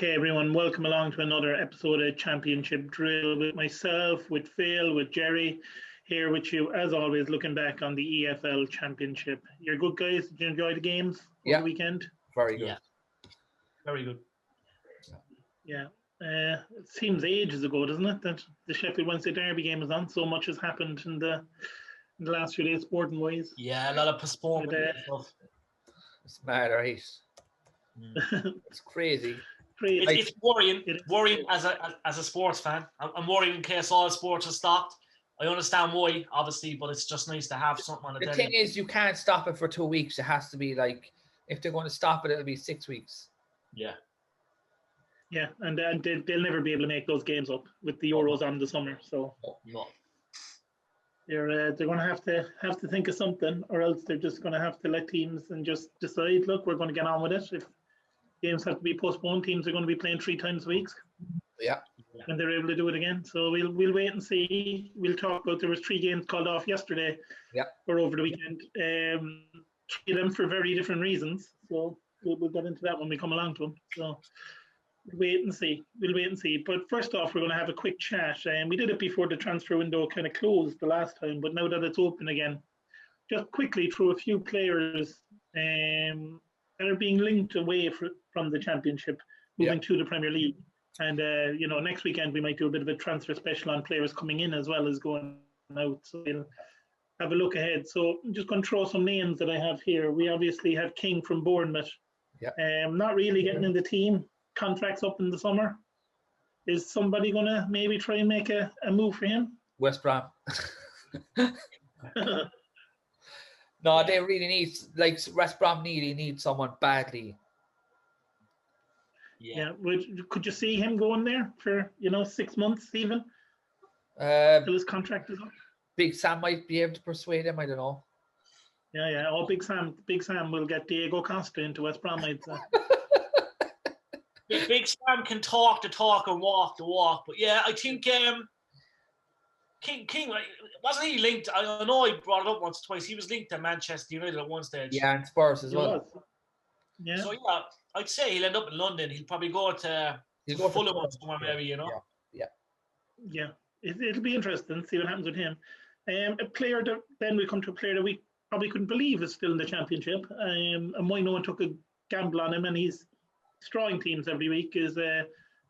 Okay, everyone, welcome along to another episode of Championship Drill with myself, with Phil, with Jerry, here with you, as always, looking back on the EFL Championship. You're good, guys? Did you enjoy the games over the weekend? Very good. Yeah, very good. Yeah. It seems ages ago, doesn't it, that the Sheffield Wednesday Derby game is on. So much has happened in the last few days, sporting-wise. Yeah, a lot of postponement and stuff. It's mad, right? It's crazy. It's worrying. Worrying as a sports fan. I'm worried in case all sports are stopped. I understand why, obviously, but it's just nice to have something on the The thing is, you can't stop it for 2 weeks. It has to be like, if they're going to stop it, it'll be 6 weeks. Yeah. Yeah, and they'll never be able to make those games up with the Euros on the summer. So no. They're going to have to think of something, or else they're just going to have to let teams and just decide, look, we're going to get on with it. If games have to be postponed, teams are going to be playing 3 times a week. Yeah. And they're able to do it again. So we'll wait and see. We'll talk about, there was 3 games called off yesterday. Yeah. Or over the weekend. 3 of them for very different reasons. So we'll get into that when we come along to them. So we'll wait and see. But first off, we're going to have a quick chat. We did it before the transfer window kind of closed the last time, but now that it's open again, just quickly through a few players that are being linked away from the Championship, moving to the Premier League. And, next weekend we might do a bit of a transfer special on players coming in as well as going out. So we'll have a look ahead. So I'm just going to throw some names that I have here. We obviously have King from Bournemouth. Yeah. Not really getting in the team. Contracts up in the summer. Is somebody going to maybe try and make a move for him? West Brom. No, they really need, like, West Brom need someone badly. Yeah. Could you see him going there for 6 months even? Till his contract is up? Big Sam might be able to persuade him. I don't know. Yeah. Oh, Big Sam will get Diego Costa into West Brom, I'd say. Big Sam can talk the talk and walk the walk. But yeah, I think King, wasn't he linked? I know I brought it up once or twice. He was linked to Manchester United at one stage. Yeah, and Spurs as well. Yeah. So yeah, I'd say he'll end up in London. He'll probably go to Fulham or somewhere, maybe, Yeah. It'll be interesting to see what happens with him. A player that then we come to a player that we probably couldn't believe is still in the Championship. And why no one took a gamble on him, and he's destroying teams every week, is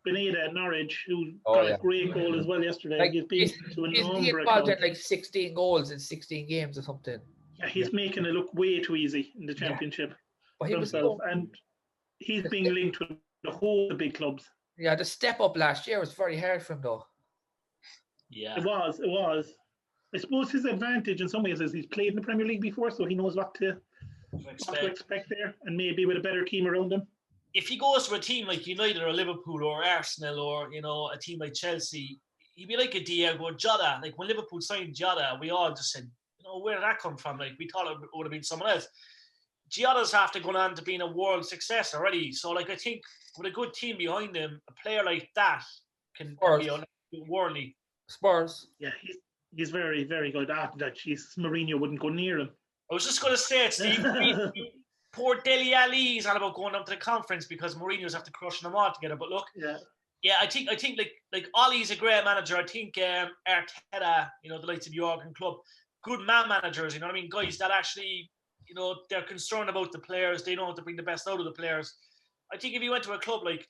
Bunedia at Norwich, who got a great goal as well yesterday. Like, he's involved in like 16 goals in 16 games or something. Yeah, he's making it look way too easy in the Championship and he's being linked with the whole big clubs. Yeah, the step up last year was very hard for him, though. Yeah, it was. I suppose his advantage in some ways is he's played in the Premier League before, so he knows what to expect there, and maybe with a better team around him. If he goes to a team like United or Liverpool or Arsenal or a team like Chelsea, he'd be like a Diego Jota. Like when Liverpool signed Jota, we all just said, where did that come from? Like we thought it would have been someone else. Jota's after going on to being a world success already. So like I think with a good team behind him, a player like that can be worldly. Spurs. Yeah, he's very, very good. Mourinho wouldn't go near him. I was just going to say it, Steve. Poor Dele Alli is all about going up to the conference because Mourinho's after crushing them all together. But look, I think like Ollie's a great manager. I think Arteta, the likes of Jurgen Klopp, good man managers. You know what I mean? Guys that actually, they're concerned about the players. They know how to bring the best out of the players. I think if you went to a club like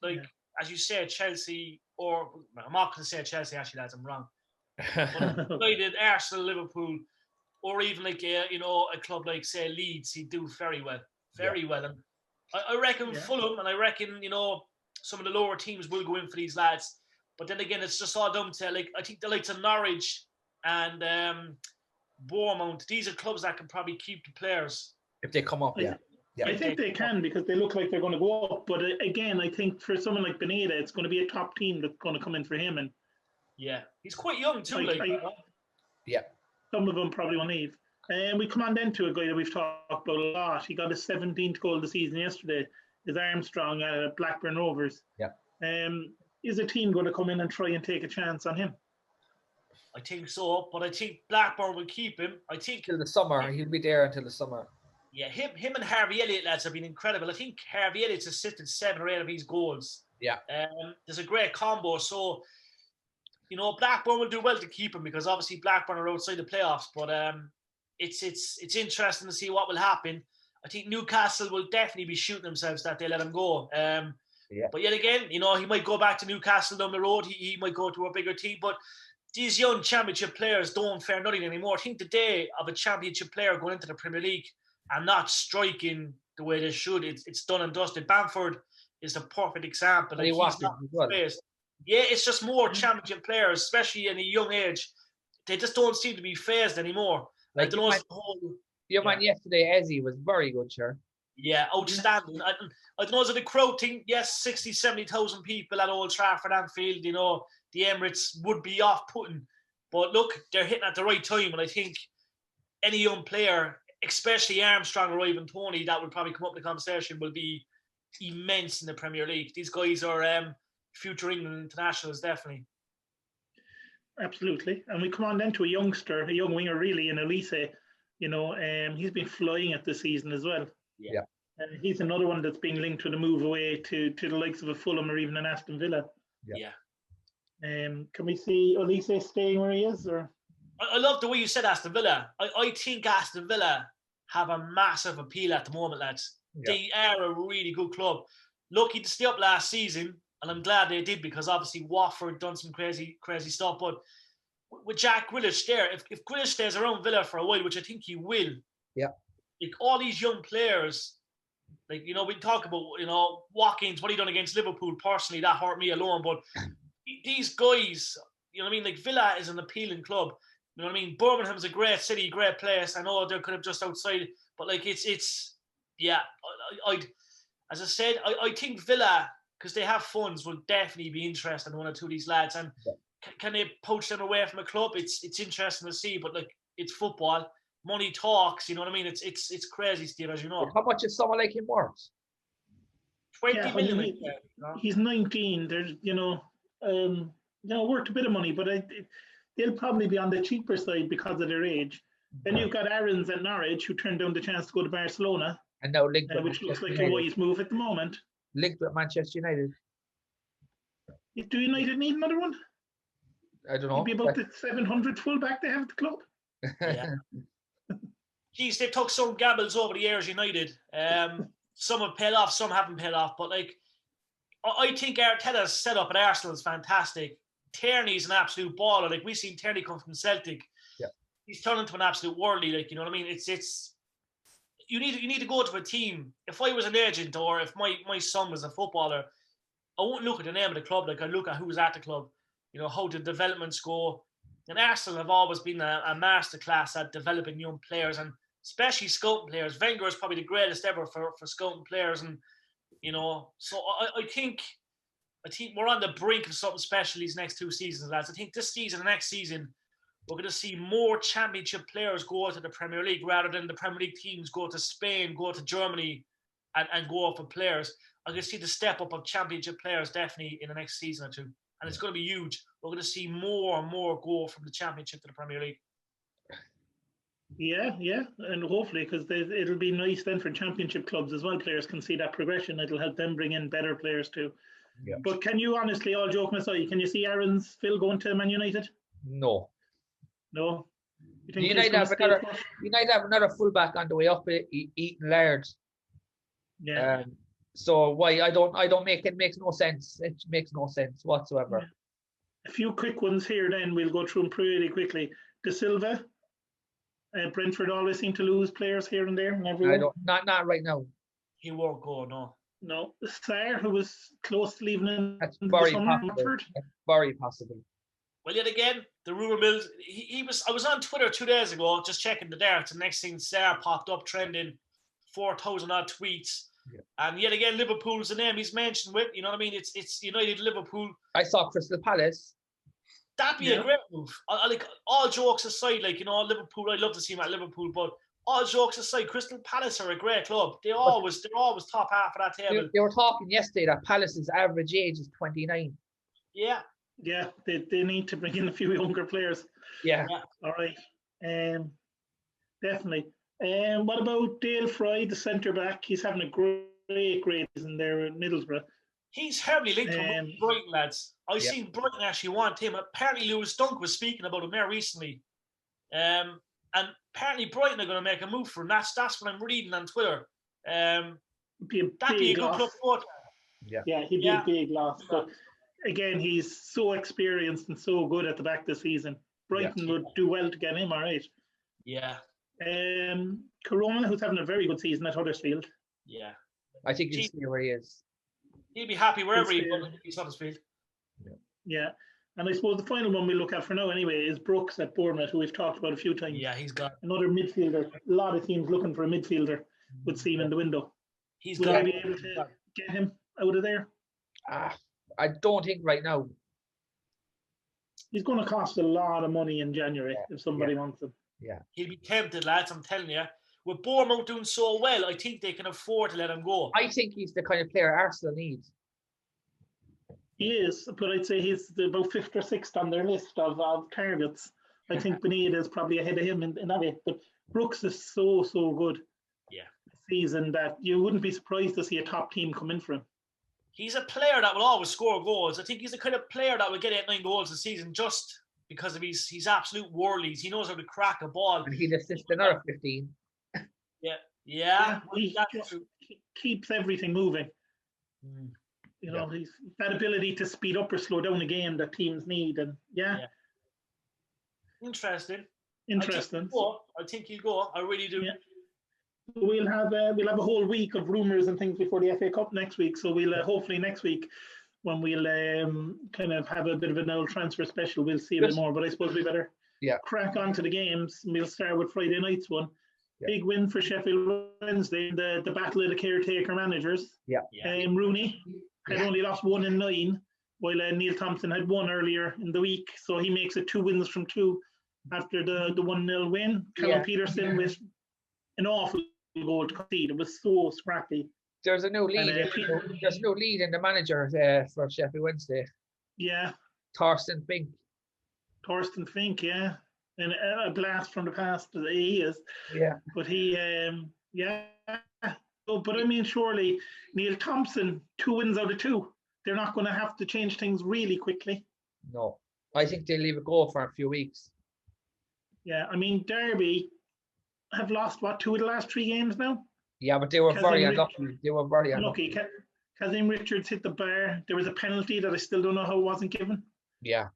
as you said, Chelsea, or I'm not going to say Chelsea. Actually, lads, I'm wrong. But United, Arsenal, Liverpool, or even like a club like say Leeds, he'd do very well. Very well. And I reckon Fulham, and I reckon, some of the lower teams will go in for these lads. But then again, it's just all down to, I think the likes of Norwich and Bournemouth, these are clubs that can probably keep the players. If they come up, I think they can because they look like they're going to go up. But again, I think for someone like Bunedia, it's going to be a top team that's going to come in for him. And yeah, he's quite young too. Some of them probably will leave. And we come on then to a guy that we've talked about a lot. He got his 17th goal of the season yesterday. Is Armstrong at Blackburn Rovers. Yeah. Is a team going to come in and try and take a chance on him? I think so, but I think Blackburn will keep him. I think till the summer. He'll be there until the summer. Yeah, him and Harvey Elliott, lads, have been incredible. I think Harvey Elliott's assisted 7 or 8 of his goals. Yeah. There's a great combo. So, you know, Blackburn will do well to keep him because obviously Blackburn are outside the playoffs. But it's interesting to see what will happen. I think Newcastle will definitely be shooting themselves that they let him go. But yet again, you know, he might go back to Newcastle down the road. He might go to a bigger team. But these young championship players don't fare nothing anymore. I think the day of a championship player going into the Premier League and not striking the way they should, it's done and dusted. Bamford is the perfect example. Like, he's not phased. Yeah, it's just more championship players, especially in a young age. They just don't seem to be phased anymore. Like, your man yesterday, Ezzy, was very good, sure. Yeah, outstanding. I don't know, is it a crowd thing? Yes, 60, 70,000 people at Old Trafford, Anfield, you know, the Emirates would be off-putting. But look, they're hitting at the right time. And I think any young player, especially Armstrong or Ivan Toney, that will probably come up in the conversation, will be immense in the Premier League. These guys are future England internationals, definitely. Absolutely. And we come on then to a youngster, a young winger really, in Olise. You know, he's been flying at this season as well. Yeah. And he's another one that's being linked with a move away to the likes of a Fulham or even an Aston Villa. Yeah. Can we see Olise staying where he is? Or I love the way you said Aston Villa. I think Aston Villa have a massive appeal at the moment, lads. Yeah. They are a really good club. Lucky to stay up last season, and I'm glad they did because obviously Watford done some crazy stuff. But with Jack Grealish there, if Grealish stays around Villa for a while, which I think he will, like all these young players, like, you know, we talk about, you know, Watkins, what he done against Liverpool. Personally, that hurt me alone. But these guys, you know what I mean? Like, Villa is an appealing club. You know what I mean? Birmingham's a great city, great place. I know they're kind of just outside, but like it's as I said, I think Villa, because they have funds, will definitely be interested in one or two of these lads. And can they poach them away from a club? It's interesting to see, but like, it's football. Money talks, you know what I mean? It's crazy, Steve, as you know. How much is someone like him worth? 20 million. He's 19. There's, worth a bit of money, but they'll probably be on the cheaper side because of their age. Then you've got Aarons at Norwich, who turned down the chance to go to Barcelona, and now linked which looks like a wise move at the moment. Linked with Manchester United. Do United need another one? I don't know. Maybe about the 700 fullback they have at the club. Yeah. Geez, they've took some gambles over the years, United. Some have paid off, some haven't paid off. But like, I think Arteta's setup at Arsenal is fantastic. Tierney's an absolute baller. Like, we've seen Tierney come from Celtic. Yeah. He's turned into an absolute worldly. Like, you know what I mean? It's you need to go to a team. If I was an agent or if my son was a footballer, I wouldn't look at the name of the club. Like, I look at who's at the club. You know, how the developments go. And Arsenal have always been a masterclass at developing young players, and especially scouting players. Wenger is probably the greatest ever for scouting players. And, you know, so I think we're on the brink of something special these next 2 seasons, lads. I think this season and next season, we're going to see more championship players go to the Premier League rather than the Premier League teams go to Spain, go to Germany and go off for players. I'm going to see the step up of championship players definitely in the next season or two. And it's going to be huge. We're going to see more and more go from the Championship to the Premier League. Yeah. And hopefully, because it'll be nice then for Championship clubs as well. Players can see that progression. It'll help them bring in better players too. Yeah. But can you honestly, all joking aside, can you see Aaron's Phil going to Man United? No. You think United have another fullback on the way up, Eaton Laird. Yeah. So why I don't make it makes no sense. It makes no sense whatsoever. Yeah. A few quick ones here. Then we'll go through them pretty quickly. Dasilva. Brentford always seem to lose players here and there. Not right now. He won't go. No. Sarr, who was close to leaving in That's the very summer. possible. Very possible. Well, yet again, the rumour mills. I was on Twitter 2 days ago, just checking the darts, and next thing Sarr popped up trending 4,000 odd tweets. Yeah. And yet again, Liverpool's the name he's mentioned with. You know what I mean? It's United, Liverpool. I saw Crystal Palace. That'd be a great move. I like, all jokes aside, like, you know, Liverpool. I'd love to see him at Liverpool, but all jokes aside, Crystal Palace are a great club. They're always top half of that table. They were talking yesterday that Palace's average age is 29. Yeah. Yeah, they need to bring in a few younger players. Yeah. All right. Definitely. What about Dael Fry, the centre back? He's having a great season there at Middlesbrough. He's heavily linked to Brighton, lads. I've seen Brighton actually want him. Apparently, Lewis Dunk was speaking about him there recently. And apparently, Brighton are going to make a move for him. That's what I'm reading on Twitter. That'd be a good club forward. Yeah, he'd be a big loss. But again, he's so experienced and so good at the back this season. Brighton would do well to get him, all right. Yeah. Koroma, who's having a very good season at Huddersfield. Yeah. I think he'll see where he is. He'll be happy wherever he's Huddersfield. Yeah. And I suppose the final one we look at for now anyway is Brooks at Bournemouth, who we've talked about a few times. Yeah, he's got another midfielder. A lot of teams looking for a midfielder would see him in the window. Would I be able to get him out of there? I don't think right now. He's going to cost a lot of money in January if somebody wants him. Yeah. He'll be tempted, lads, I'm telling you. With Bournemouth doing so well, I think they can afford to let him go. I think he's the kind of player Arsenal needs. He is, but I'd say he's about 5th or 6th on their list of targets. I think Bunedia is probably ahead of him in that way. But Brooks is so good. Yeah. Season that you wouldn't be surprised to see a top team come in for him. He's a player that will always score goals. I think he's the kind of player that will get 8-9 goals a season just because of his absolute worldlies. He knows how to crack a ball. And he'd assist another 15. Yeah. He keeps everything moving. You know, he's that ability to speed up or slow down a game that teams need. And Interesting. I think he'll go. I really do. Yeah. We'll have a whole week of rumours and things before the FA Cup next week. So we'll hopefully next week when we'll kind of have a bit of an old transfer special, we'll see a bit more. But I suppose we better crack on to the games. We'll start with Friday night's one. Big win for Sheffield Wednesday, the battle of the caretaker managers. Rooney had only lost 1 in 9, while Neil Thompson had 1 earlier in the week. So he makes it 2 wins from 2 after the 1-0 win. Callum Peterson with an awful goal to concede. It was so scrappy. There's a new lead. There's no lead in the manager for Sheffield Wednesday. Yeah. Thorsten Fink, yeah. And a blast from the past, he is. Yeah. But he, but I mean, surely Neil Thompson, 2 wins out of 2. They're not going to have to change things really quickly. No. I think they'll leave it go for a few weeks. Yeah, I mean, Derby have lost, 2 of the last 3 games now? Yeah, but they were very unlucky. Kazim Richards hit the bar. There was a penalty that I still don't know how it wasn't given. Yeah.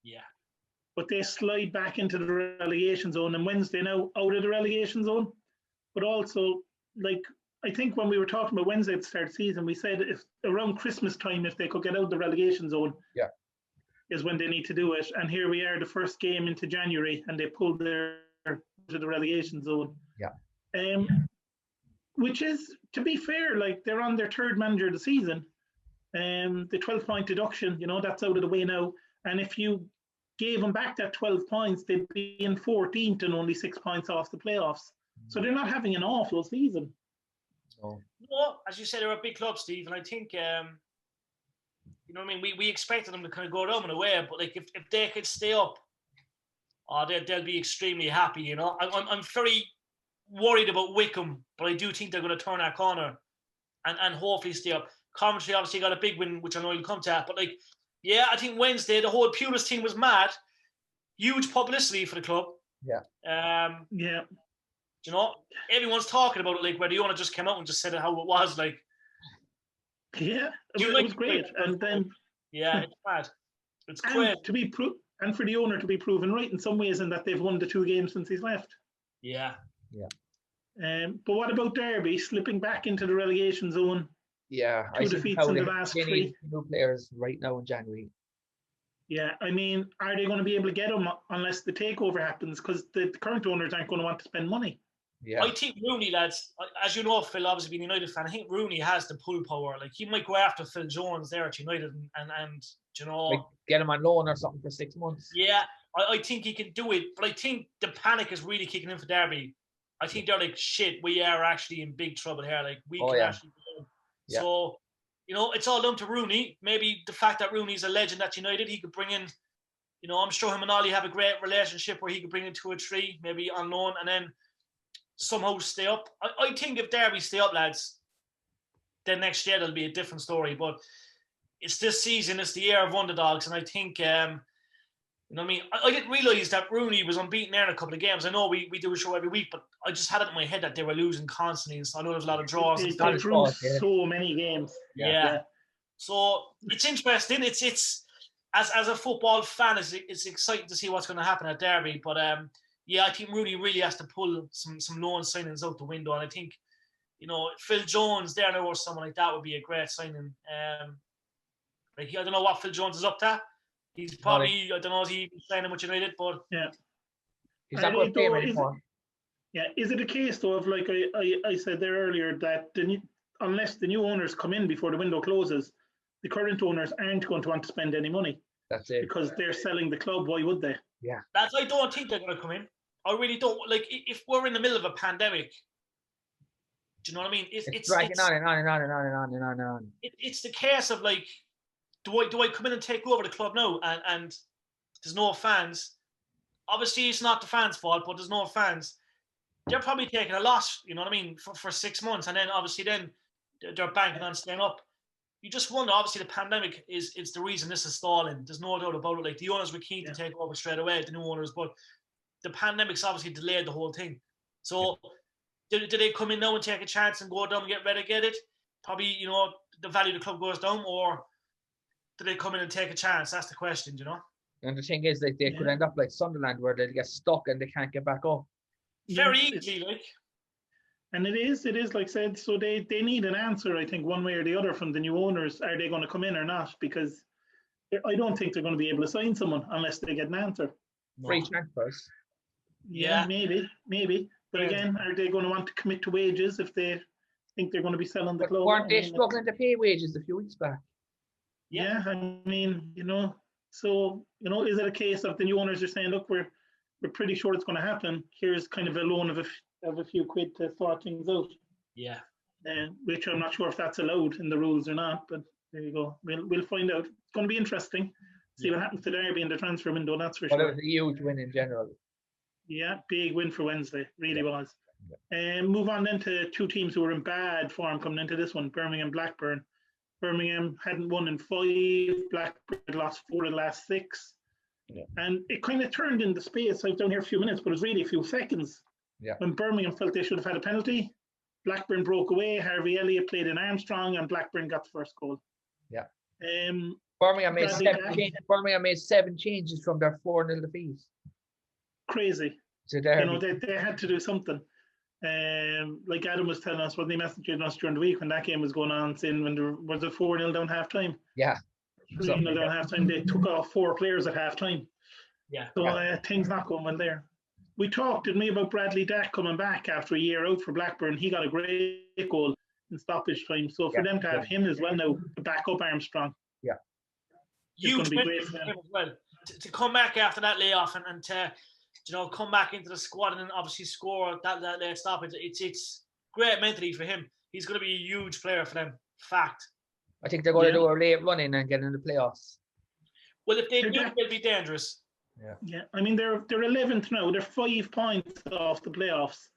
But they slide back into the relegation zone, and Wednesday now out of the relegation zone. But also, I think when we were talking about Wednesday at the start of the season, we said if around Christmas time, if they could get out of the relegation zone, is when they need to do it. And here we are, the first game into January, and they pulled their to the relegation zone. Which is, to be fair, they're on their 3rd manager of the season. The 12-point deduction, that's out of the way now. And if you gave them back that 12 points, they'd be in 14th and only 6 points off the playoffs. So they're not having an awful season. No, as you said, they're a big club, Steve, and I think, we expected them to kind of go down in a way, but if they could stay up, they'll be extremely happy. I'm very worried about Wickham, but I do think they're going to turn that corner and hopefully stay up. Coventry obviously got a big win, which I know you'll come to, but I think Wednesday the whole Pulis team was mad. Huge publicity for the club. Everyone's talking about it, where the owner just came out and just said it how it was. It was great. And then it's mad. It's great to be and for the owner to be proven right in some ways, in that they've won the 2 games since he's left. But what about Derby slipping back into the relegation zone? 2 defeats in the last 3. New players right now in January. Yeah, I mean, are they going to be able to get them unless the takeover happens? Because the current owners aren't going to want to spend money. I think Rooney, lads, as you know, Phil, obviously being a United fan, I think Rooney has the pull power. He might go after Phil Jones there at United and get him on loan or something for 6 months. Yeah, I think he can do it, but I think the panic is really kicking in for Derby. I think they're shit, we are actually in big trouble here. We can actually do it. So, it's all down to Rooney. Maybe the fact that Rooney's a legend at United, he could bring in, I'm sure him and Ollie have a great relationship where he could bring in 2 or 3, maybe on loan, and then somehow stay up. I think if Derby stay up, lads, then next year there'll be a different story. But it's this season. It's the year of underdogs, and I think you know what I mean. I didn't realise that Rooney was unbeaten there in a couple of games. I know we do a show every week, but I just had it in my head that they were losing constantly. So I know there's a lot of draws. They drew so many games. Yeah. So it's interesting. It's as a football fan, it's exciting to see what's going to happen at Derby. But I think Rooney really has to pull some loan signings out the window, and I think, you know, Phil Jones there now or someone like that would be a great signing. I don't know what Phil Jones is up to. He's probably, I don't know if he's signing with United, but he's not going to play anymore. Is it a case though of, like I said there earlier, that unless the new owners come in before the window closes, the current owners aren't going to want to spend any money. That's it. Because they're selling the club. Why would they? Yeah. I don't think they're going to come in. I really don't. Like, if we're in the middle of a pandemic, do you know what I mean? It's dragging on and on and on and on and on and on and on. It's the case of, like, do I come in and take over the club now? And there's no fans. Obviously, it's not the fans' fault, but there's no fans. They're probably taking a loss, you know what I mean, for 6 months, and then obviously they're banking on staying up. You just wonder. Obviously, the pandemic is the reason this is stalling. There's no doubt about it. Like, the owners were keen to take over straight away, the new owners, but the pandemic's obviously delayed the whole thing. So, do they come in now and take a chance and go down and get relegated? Probably, you know, the value of the club goes down, or do they come in and take a chance? That's the question, you know. And the thing is, like, they could end up like Sunderland, where they'll get stuck and they can't get back up. Very easily, like. And it is like I said, so they need an answer, I think, one way or the other from the new owners. Are they going to come in or not? Because I don't think they're going to be able to sign someone unless they get an answer. Free transfers. Yeah, maybe. But again, are they going to want to commit to wages if they think they're going to be selling the club? Weren't they struggling to pay wages a few weeks back? Yeah, I mean, you know, so, you know, is it a case of the new owners are saying, look, we're pretty sure it's going to happen. Here's kind of a loan of a few quid to sort things out. Yeah. Which I'm not sure if that's allowed in the rules or not, but there you go. We'll find out. It's going to be interesting. See what happens to Derby in the transfer window, that's for sure. It was a huge win in general. Yeah, big win for Wednesday. Really was. Move on then to two teams who were in bad form coming into this one, Birmingham, Blackburn. Birmingham hadn't won in 5. Blackburn had lost 4 of the last 6. Yeah. And it kind of turned in the space. I was down here a few minutes, but it was really a few seconds. Yeah. When Birmingham felt they should have had a penalty, Blackburn broke away. Harvey Elliott played in Armstrong, and Blackburn got the first goal. Yeah. Birmingham made 7 changes from their 4-0 defeat. Crazy. So you know, they had to do something. Like Adam was telling us, when they messaged us during the week when that game was going on, saying when there was a 4-0 down half time. Yeah. 3-0 down half time, they took off 4 players at half time. Yeah. So things not going well there. We talked, didn't we, about Bradley Dack coming back after a year out for Blackburn. He got a great goal in stoppage time. So for them to have him as well now, to back up Armstrong. Yeah. It's going to be great for them. As well. To come back after that layoff and to, you know, come back into the squad and then obviously score that late stoppage. It's great mentally for him. He's going to be a huge player for them. Fact. I think they're going to do a late run in and get in the playoffs. Well, if they do, they'll be dangerous. Yeah. I mean, they're 11th now. They're 5 points off the playoffs.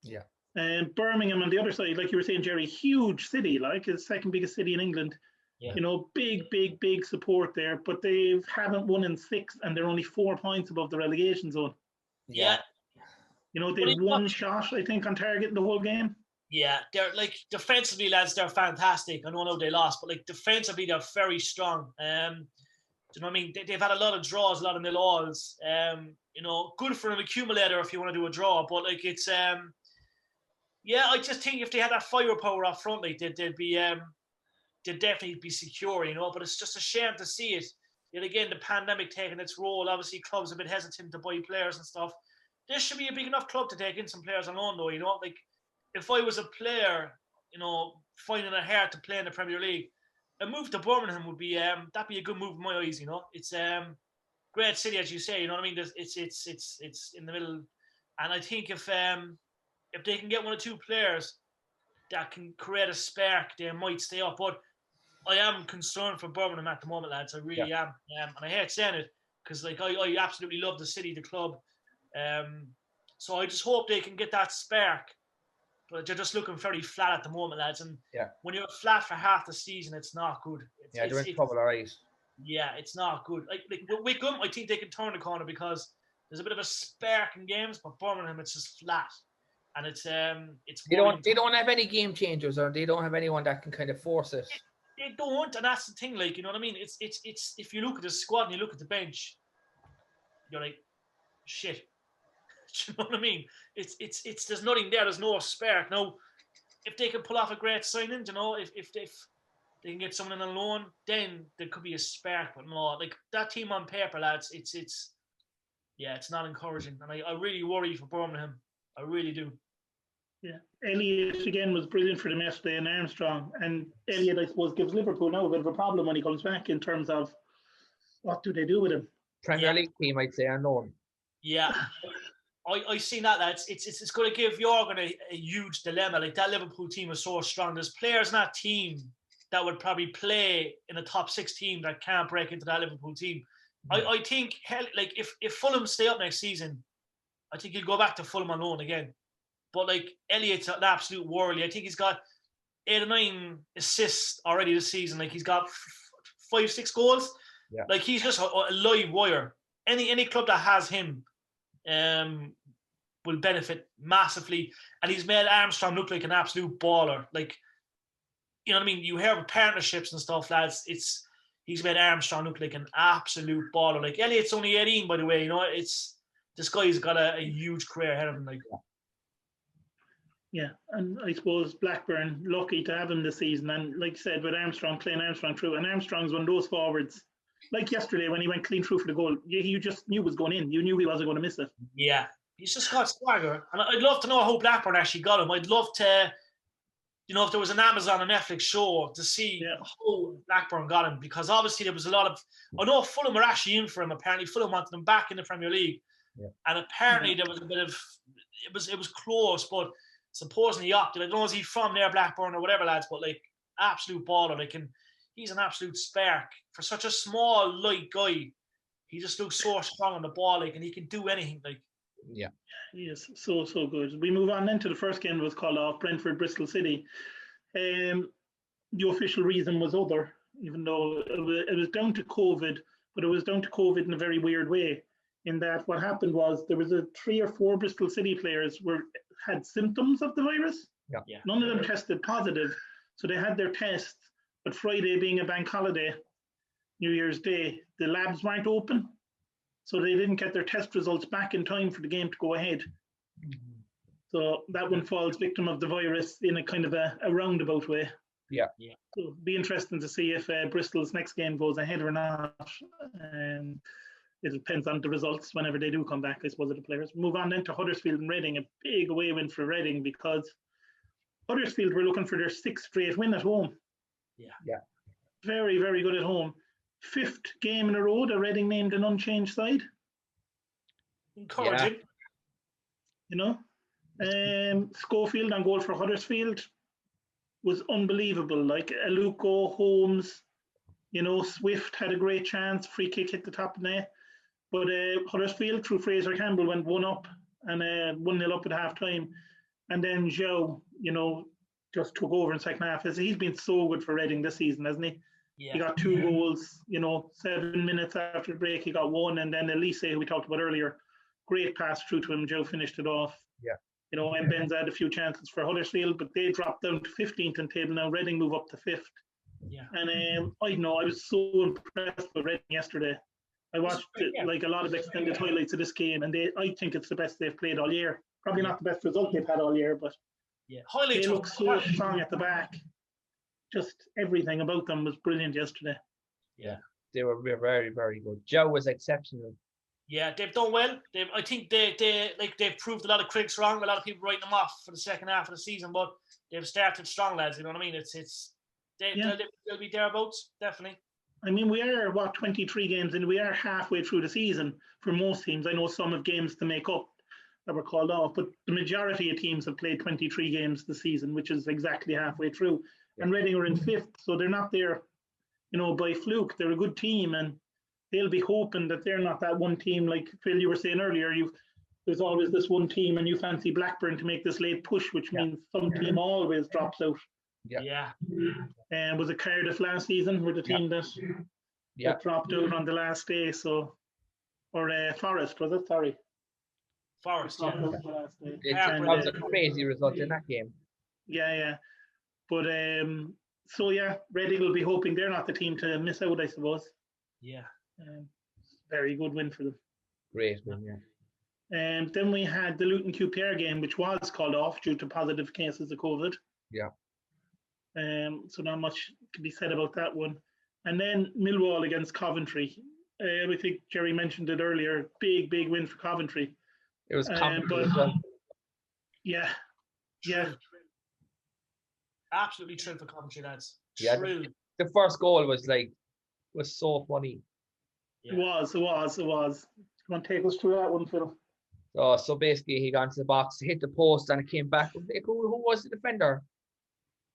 Yeah. And Birmingham on the other side, like you were saying, Jerry, huge city, like it's the second biggest city in England. Yeah. You know, big support there, but they haven't won in 6, and they're only 4 points above the relegation zone. Yeah. You know, they've one shot, I think, on target in the whole game. Yeah, they're like defensively, lads, they're fantastic. I know they lost, but like defensively, they're very strong. Do you know what I mean? They've had a lot of draws, a lot of nil-alls. You know, good for an accumulator if you want to do a draw, but like it's I just think if they had that firepower up front, like they'd definitely be secure, you know. But it's just a shame to see it. Yet again, the pandemic taking its role. Obviously, clubs are a bit hesitant to buy players and stuff. This should be a big enough club to take in some players on loan, though. You know, like if I was a player, you know, finding it hard to play in the Premier League, a move to Birmingham would be that'd be a good move in my eyes. You know, it's great city, as you say. You know what I mean? It's in the middle, and I think if they can get 1 or 2 players that can create a spark, they might stay up. But I am concerned for Birmingham at the moment, lads. I really am. And I hate saying it because, like, I absolutely love the city, the club. So I just hope they can get that spark but they're just looking very flat at the moment, lads. And Yeah. when you're flat for half the season, it's not good. They're in trouble, all right. Yeah, it's not good. Like with Wickham, I think they can turn the corner because there's a bit of a spark in games, but Birmingham, it's just flat, and it's they don't have any game changers, or they don't have anyone that can kind of force it. They don't, and that's the thing. Like, you know what I mean? It's if you look at the squad and you look at the bench, you're like, shit. You know what I mean? It's there's nothing there. There's no spark. Now, if they can pull off a great signing, you know, if they can get someone on loan, then there could be a spark. But no, like that team on paper, lads, it's not encouraging, and I really worry for Birmingham. I really do. Yeah, Elliott again was brilliant for them yesterday, and Armstrong. And Elliott, I suppose, gives Liverpool now a bit of a problem when he comes back in terms of what do they do with him. Premier League team, I'd say, unknown. Yeah. I seen that. It's going to give Jurgen a huge dilemma. Like, that Liverpool team is so strong. There's players in that team that would probably play in a top 6 team that can't break into that Liverpool team. I think, like, if Fulham stay up next season, I think he'll go back to Fulham on loan again. But like, Elliott's an absolute worldly. I think he's got 8 or 9 assists already this season. Like, he's got 5-6 goals. Yeah. Like, he's just a live wire. Any club that has him will benefit massively, and he's made Armstrong look like an absolute baller. Like, you know what I mean? You hear about partnerships and stuff, lads. He's made Armstrong look like an absolute baller. Like, Elliott's only 18, by the way. You know, this guy's got a huge career ahead of him. Like, yeah, and I suppose Blackburn lucky to have him this season, and like I said, with Armstrong playing Armstrong through, and Armstrong's one of those forwards. Like yesterday when he went clean through for the goal, you just knew it was going in. You knew he wasn't going to miss it. Yeah, he's just got swagger. And I'd love to know how Blackburn actually got him. I'd love to, you know, if there was an Amazon or Netflix show to see how Blackburn got him. Because obviously there was a lot of, I know Fulham were actually in for him. Apparently Fulham wanted him back in the Premier League. Yeah. And apparently there was a bit of, it was close, but supposedly he opted. I don't know if he's from there, Blackburn or whatever, lads, but like, absolute baller. Like, and he's an absolute spark. For such a small, light guy, he just looks so strong on the ball, like, and he can do anything. Like, yeah, he is so good. We move on then to the first game that was called off, Brentford, Bristol City. The official reason was other, even though it was down to COVID, but it was down to COVID in a very weird way. In that, what happened was there was 3 or 4 Bristol City players had symptoms of the virus. Yeah. None of them tested positive, so they had their tests. But Friday being a bank holiday, New Year's Day, the labs weren't open, so they didn't get their test results back in time for the game to go ahead. Mm-hmm. So that one falls victim of the virus in a kind of a roundabout way. Yeah. So it'll be interesting to see if Bristol's next game goes ahead or not. It depends on the results whenever they do come back, I suppose, of the players. Move on then to Huddersfield and Reading, a big away win for Reading because Huddersfield were looking for their 6th straight win at home. Yeah. Very, very good at home. 5th game in a row that Reading named an unchanged side. Encouraging. You know? Schofield on goal for Huddersfield was unbelievable. Like Aluko, Holmes, you know, Swift had a great chance. Free kick hit the top of the net. But Huddersfield, through Fraser Campbell, went 1-up and 1-0 up at half time. And then Joe, you know, just took over in second half. He's been so good for Reading this season, hasn't he? Yeah. He got 2 goals, you know, 7 minutes after the break, he got 1. And then Olise, who we talked about earlier, great pass through to him. Joe finished it off. Yeah. You know, and Ben's had a few chances for Huddersfield, but they dropped down to 15th in table now. Reading move up to 5th. Yeah. And I know, I was so impressed with Reading yesterday. I watched like a lot of extended highlights of this game, and I think it's the best they've played all year. Probably not the best result they've had all year, but they look so strong at the back. Just everything about them was brilliant yesterday. Yeah, they were very, very good. Joe was exceptional. Yeah, they've done well. I think they've proved a lot of critics wrong. A lot of people writing them off for the second half of the season, but they've started strong, lads. You know what I mean? They'll be thereabouts, definitely. I mean, we are 23 games in. We are halfway through the season for most teams. I know some have games to make up that were called off, but the majority of teams have played 23 games this season, which is exactly halfway through. And Reading are in 5th, so they're not there, you know, by fluke. They're a good team, and they'll be hoping that they're not that one team like Phil, you were saying earlier. there's always this one team, and you fancy Blackburn to make this late push, which means some team always drops out. Yeah. And was it Cardiff last season were the team that dropped out on the last day? So, or Forest, was it? Sorry. Forest, That was a crazy result in that game. Yeah. But so Reading will be hoping they're not the team to miss out, I suppose. Yeah. Very good win for them. Great win, yeah. And then we had the Luton QPR game, which was called off due to positive cases of COVID. Yeah. So not much can be said about that one. And then Millwall against Coventry. I think Jerry mentioned it earlier. Big win for Coventry. It was Coventry as well. Yeah. Absolutely true for Coventry, lads. Yeah, true. The first goal was so funny. Yeah. It was. You want to take us through that one, Phil? So basically, he got into the box, hit the post, and it came back. Who was the defender?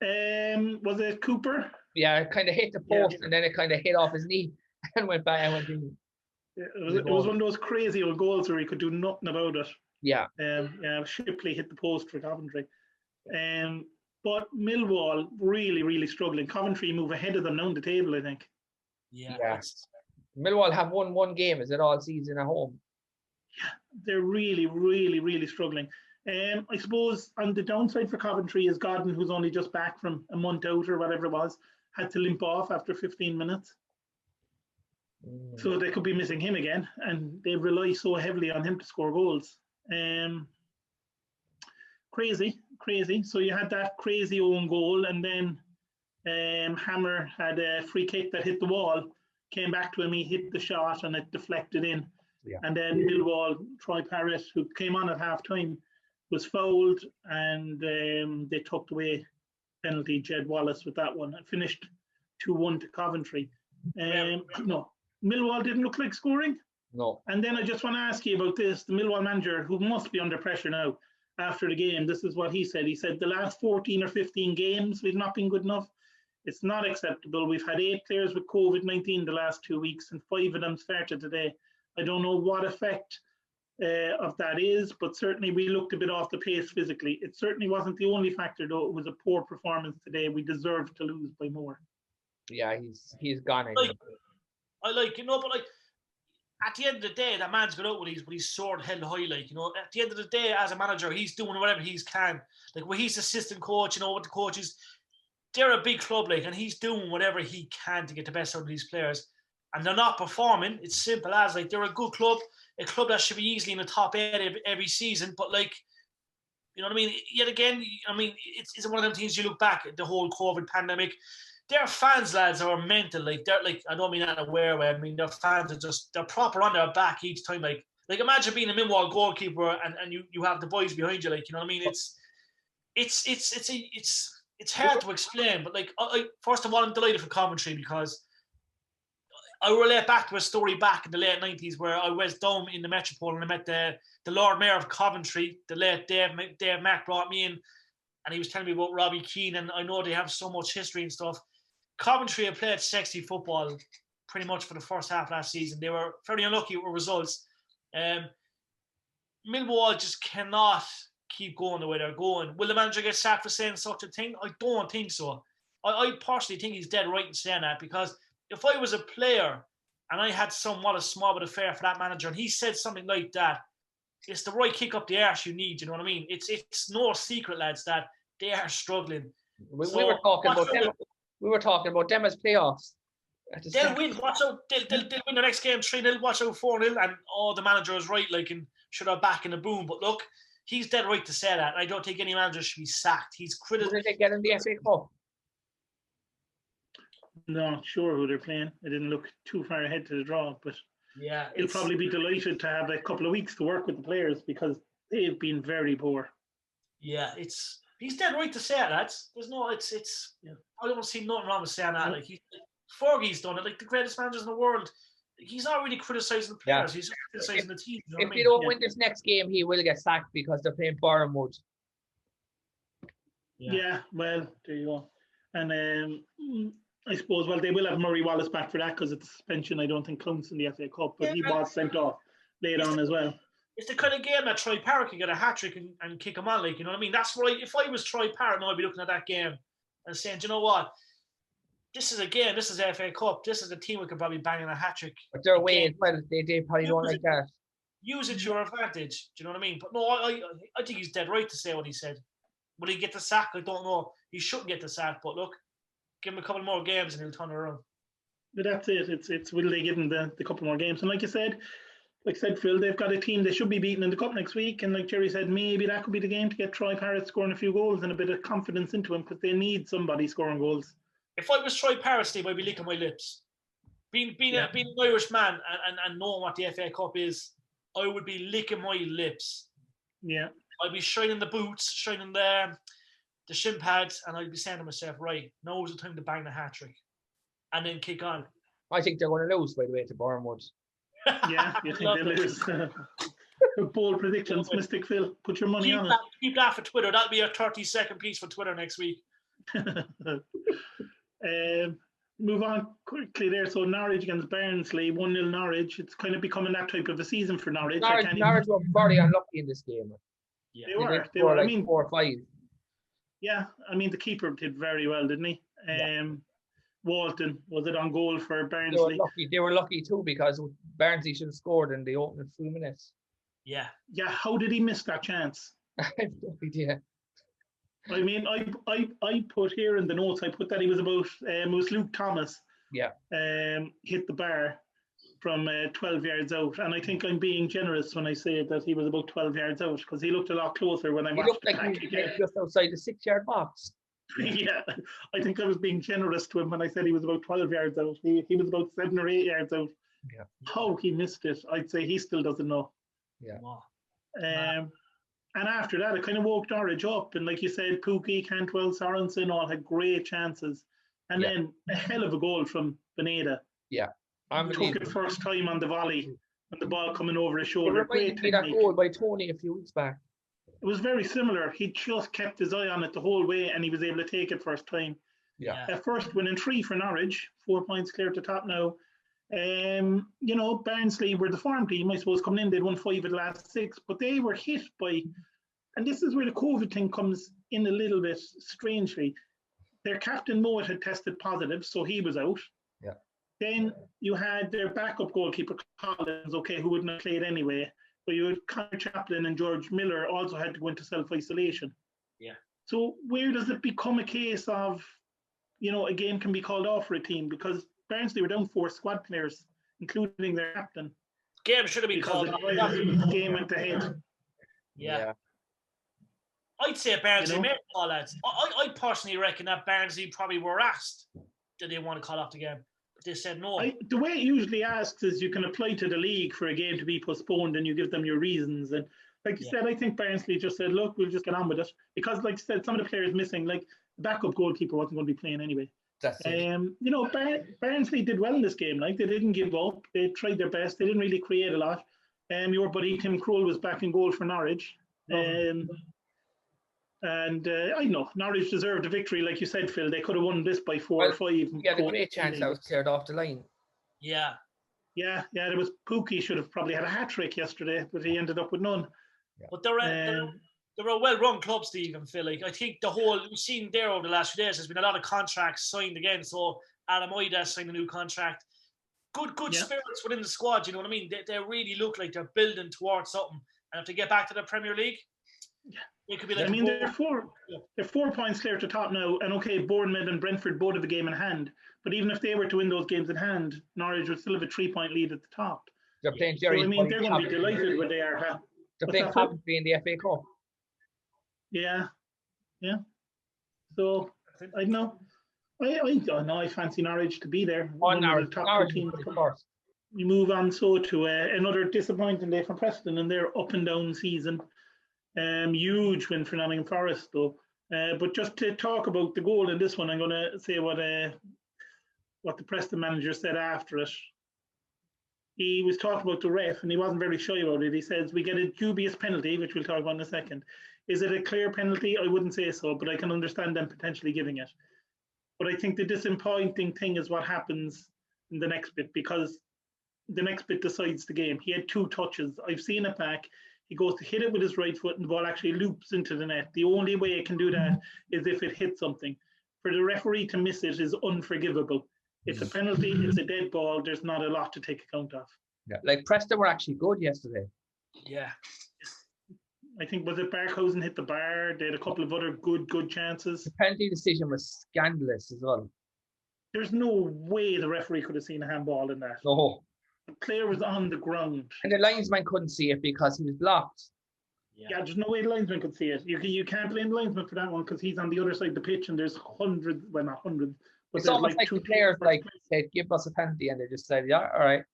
Was it Cooper? Yeah, it kind of hit the post, and then it kind of hit off his knee and went back and went in. It was one of those crazy old goals where he could do nothing about it. Yeah. Shipley hit the post for Coventry. But Millwall really struggling. Coventry move ahead of them now on the table, I think. Yeah. Millwall have won one game, is it, all season at home? Yeah, they're really struggling. I suppose on the downside for Coventry is Godden, who's only just back from a month out or whatever it was, had to limp off after 15 minutes. So they could be missing him again, and they rely so heavily on him to score goals. Crazy. So you had that crazy own goal, and then Hammer had a free kick that hit the wall, came back to him, he hit the shot, and it deflected in. Yeah. And then Millwall, Troy Parrott, who came on at half-time, was fouled, and they tucked away penalty, Jed Wallace, with that one. It finished 2-1 to Coventry. No, Millwall didn't look like scoring. No. And then I just want to ask you about this. The Millwall manager, who must be under pressure now after the game, this is what he said. He said, the last 14 or 15 games, we've not been good enough. It's not acceptable. We've had 8 players with COVID-19 the last 2 weeks, and 5 of them started today. I don't know what effect of that is, but certainly we looked a bit off the pace physically. It certainly wasn't the only factor, though. It was a poor performance today. We deserved to lose by more. Yeah, he's gone. But at the end of the day, that man's got out with his sword held high. At the end of the day, as a manager, he's doing whatever he can. When he's assistant coach, with the coaches, they're a big club, and he's doing whatever he can to get the best out of these players. And they're not performing. It's simple as they're a good club, a club that should be easily in the top 8 every season. But you know what I mean? Yet again, it's one of them things you look back at the whole COVID pandemic. Their fans, lads, are mental. They're I don't mean that in a weird way. I mean, their fans are they're proper on their back each time. Imagine being a Millwall goalkeeper and you have the boys behind you. You know what I mean? It's hard to explain. But first of all, I'm delighted for Coventry because I relate back to a story back in the late 90s where I was down in the Metropole and I met the Lord Mayor of Coventry, the late Dave Mack brought me in, and he was telling me about Robbie Keane, and I know they have so much history and stuff. Coventry have played sexy football pretty much for the first half last season. They were very unlucky with results. Millwall just cannot keep going the way they're going. Will the manager get sacked for saying such a thing? I don't think so. I personally think he's dead right in saying that, because if I was a player and I had somewhat a small bit of fare for that manager and he said something like that, it's the right kick up the arse you need, you know what I mean? It's no secret, lads, that they are struggling. We were talking about them as playoffs. They'll win. Watch out. They'll win the next game 3-0. Watch out 4-0. And the manager is right, and should have back in the boom. But look, he's dead right to say that. I don't think any manager should be sacked. He's critical. Who did they get in the FA Cup? Not sure who they're playing. I didn't look too far ahead to the draw, but yeah, he'll probably be delighted to have a couple of weeks to work with the players because they've been very poor. Yeah, he's dead right to say that. There's no, yeah. I don't see nothing wrong with saying that. Fergie's done it. The greatest managers in the world. He's not really criticising the players. Yeah. He's criticising the team. You know if they don't win this next game, he will get sacked because they're playing Bournemouth. Yeah, well, there you go. And I suppose, they will have Murray Wallace back for that because it's suspension. I don't think counts in the FA Cup, but he was sent off later on as well. it's the kind of game that Troy Parrott can get a hat-trick and kick him on, like, you know what I mean? That's right. If I was Troy Parrott, I'd be looking at that game and saying, do you know what? This is a game. This is FA Cup. This is a team we could probably bang in a hat-trick. But they're away as well. They probably don't like that. Use it to your advantage. Do you know what I mean? But no, I think he's dead right to say what he said. Will he get the sack? I don't know. He shouldn't get the sack, but look, give him a couple more games and he'll turn it around. But that's it. It's will they give him the couple more games? And like I said, Phil, they've got a team they should be beating in the cup next week. And like Jerry said, maybe that could be the game to get Troy Parrott scoring a few goals and a bit of confidence into him, because they need somebody scoring goals. If I was Troy Parrott, Steve, I'd be licking my lips. Being an Irish man and knowing what the FA Cup is, I would be licking my lips. Yeah. I'd be shining the boots, shining the shin pads, and I'd be saying to myself, right, now's the time to bang the hat-trick. And then kick on. I think they're going to lose, by the way, to Bournemouth. Yeah, you think they'll lose. Bold predictions, Mystic Phil. Put your money on it. Keep that for Twitter. That'll be a 30-second piece for Twitter next week. Move on quickly there. So Norwich against Barnsley, 1-0 Norwich. It's kind of becoming that type of a season for Norwich. Norwich were very unlucky in this game. Yeah. They were. Like I mean, 4 or 5. Yeah, I mean the keeper did very well, didn't he? Walton, was it on goal for Barnsley? They were lucky too, because Barnsley should have scored in the opening few minutes. Yeah. Yeah, how did he miss that chance? I have no idea. I mean, I put here in the notes, I put that he was about, it was Luke Thomas. Yeah. Hit the bar from 12 yards out. And I think I'm being generous when I say that he was about 12 yards out, because he looked a lot closer when I watched the back again. Just outside the 6-yard box. Yeah, I think I was being generous to him when I said he was about 12 yards out. He was about 7 or 8 yards out. Yeah. How he missed it, I'd say he still doesn't know. Yeah. And after that, it kind of woke Norwich up. And like you said, Pookie, Cantwell, Sorensen all had great chances. And then a hell of a goal from Bunedia. Yeah. Took it first time on the volley and the ball coming over his shoulder. It reminded me that goal by Tony a few weeks back. It was very similar. He just kept his eye on it the whole way, and he was able to take it first time. Yeah. First winning 3 for Norwich, 4 points clear to top now. You know, Barnsley were the farm team, I suppose, coming in. They'd won 5 of the last 6, but they were hit by, and this is where the COVID thing comes in a little bit strangely. Their captain Mowat had tested positive, so he was out. Yeah. Then you had their backup goalkeeper Collins, who wouldn't have played anyway. But you had Connor Chaplin and George Miller also had to go into self-isolation. Yeah. So where does it become a case of, you know, a game can be called off for a team? Because Barnsley were down 4 squad players, including their captain. Game should have been called off. The game went ahead. Yeah. I'd say Barnsley made a call, lads. I personally reckon that Barnsley probably were asked, did they want to call off the game? They said no. The way it usually asks is you can apply to the league for a game to be postponed and you give them your reasons. And like you said, I think Barnsley just said, look, we'll just get on with it. Because like I said, some of the players missing, like the backup goalkeeper wasn't going to be playing anyway. That's it. You know, Barnsley did well in this game. Like they didn't give up. They tried their best. They didn't really create a lot. Your buddy Tim Krul was back in goal for Norwich. And I know Norwich deserved a victory, like you said, Phil. They could have won this by 4 or 5. Yeah, the great chance that was cleared off the line. Yeah. There was Pookie should have probably had a hat-trick yesterday, but he ended up with none. Yeah. But they're a well-run club, Steve and Phil. Like, I think we've seen there over the last few days, there's been a lot of contracts signed again. So Adam Oida signed a new contract. Good spirits within the squad, you know what I mean? They really look like they're building towards something. And if they get back to the Premier League, it could be like. I mean, they're 4 points clear to top now, and Bournemouth and Brentford both have a game in hand. But even if they were to win those games in hand, Norwich would still have a 3-point lead at the top. They're playing Jerry. So, I mean, they're going to be delighted where they are. They're playing Coventry in the FA Cup. Yeah. So I don't know. I fancy Norwich to be there. Norwich, top 2 teams. We move on to another disappointing day for Preston and their up and down season. Huge win for Nottingham Forest, though. But just to talk about the goal in this one, I'm going to say what the Preston manager said after it. He was talking about the ref, and he wasn't very shy about it. He says, we get a dubious penalty, which we'll talk about in a second. Is it a clear penalty? I wouldn't say so, but I can understand them potentially giving it. But I think the disappointing thing is what happens in the next bit, because the next bit decides the game. He had 2 touches. I've seen it back. he goes to hit it with his right foot and the ball actually loops into the net. The only way it can do that is if it hits something. For the referee to miss it is unforgivable. It's a penalty, it's a dead ball, there's not a lot to take account of. Yeah, like Preston were actually good yesterday. Yeah. I think, was it Barkhausen hit the bar? They had a couple of other good chances. The penalty decision was scandalous as well. There's no way the referee could have seen a handball in that. No. The player was on the ground. And the linesman couldn't see it because he was blocked. Yeah, there's no way the linesman could see it. You can't blame the linesman for that one because he's on the other side of the pitch and there's hundreds, well, not hundreds, but it's there's almost like the players like said, give us a penalty, and they just said, yeah, all right.